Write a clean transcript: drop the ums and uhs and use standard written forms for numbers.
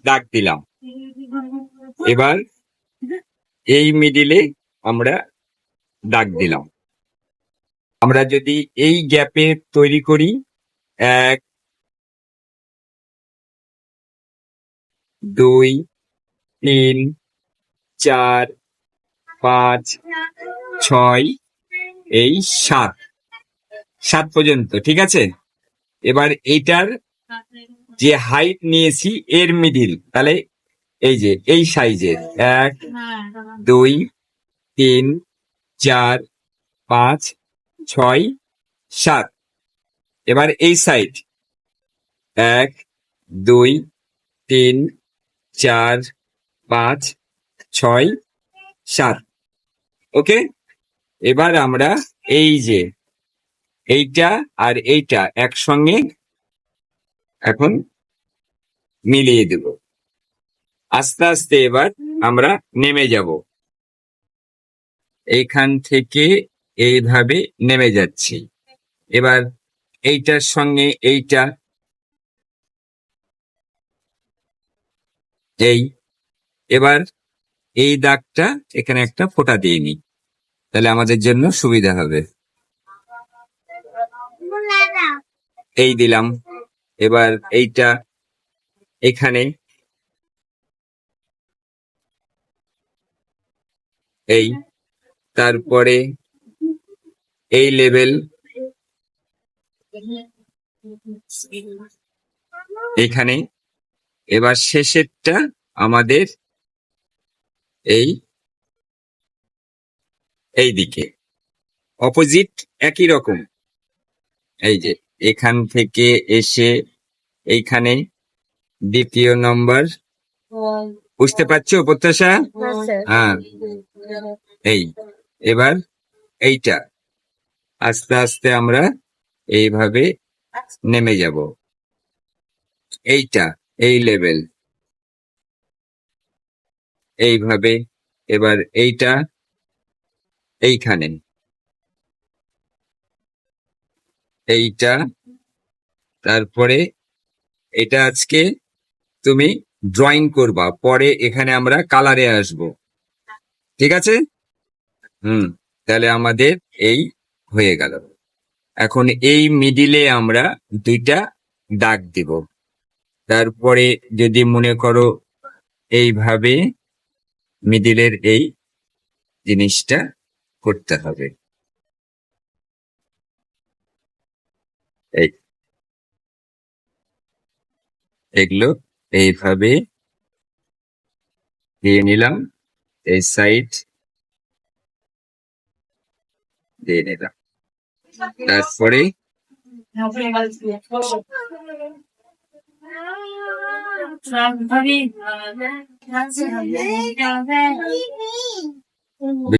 দাগ দিলাম। এবার এই মিডিলে আমরা দাগ দিলাম। আমরা যদি এই গ্যাপে তৈরি করি 1 2 3 4 5 6 এই 7 পর্যন্ত, ঠিক আছে। এবার এইটার যে হাইট নিয়েছি এর মিডিল, তাহলে এই যে এই সাইজের 1 2 3 4 5 6 7। এবার এই সাইড 1 2 3 4 5 6 7। ওকে, এবার আমরা এই যে এইটা আর এইটা একসঙ্গে এখন মিলিয়ে দেব। আস্তে আস্তে এবার আমরা নেমে যাব। এইখান থেকে এইভাবে নেমে যাচ্ছি। এবার এইটার সঙ্গে এইটা এই, এবার এই দাগটা এখানে একটা ফোঁটা দিয়ে নিই, তাহলে আমাদের জন্য সুবিধা হবে। এই দিলাম। এবার এইটা এখানে এই, তারপরে এই লেভেল এখানে। এবার শেষেরটা আমাদের এই দিকে অপোজিট একই রকম। এই যে এখান থেকে এসে এইখানে দ্বিতীয় নম্বর, বুঝতে পারছো প্রত্যাশা? হ্যাঁ, এই এবার এইটা আস্তে আস্তে আমরা এইভাবে নেমে যাব। এইটা এই লেভেল এইভাবে। এবার এইটা এইখানে, এইটা, তারপরে এটা আজকে তুমি ড্রয়িং করবা, পরে এখানে আমরা কালারে আসব, ঠিক আছে? তাহলে আমাদের এই হয়ে গেল। এখন এই মিডিলে আমরা দুইটা দাগ দিব। তারপরে যদি মনে করো এইভাবে মিডিলের এই জিনিসটা করতে হবে। এই এগুলো এইভাবে দিয়ে নিলাম, এই সাইড দিয়ে নিলাম। তারপরে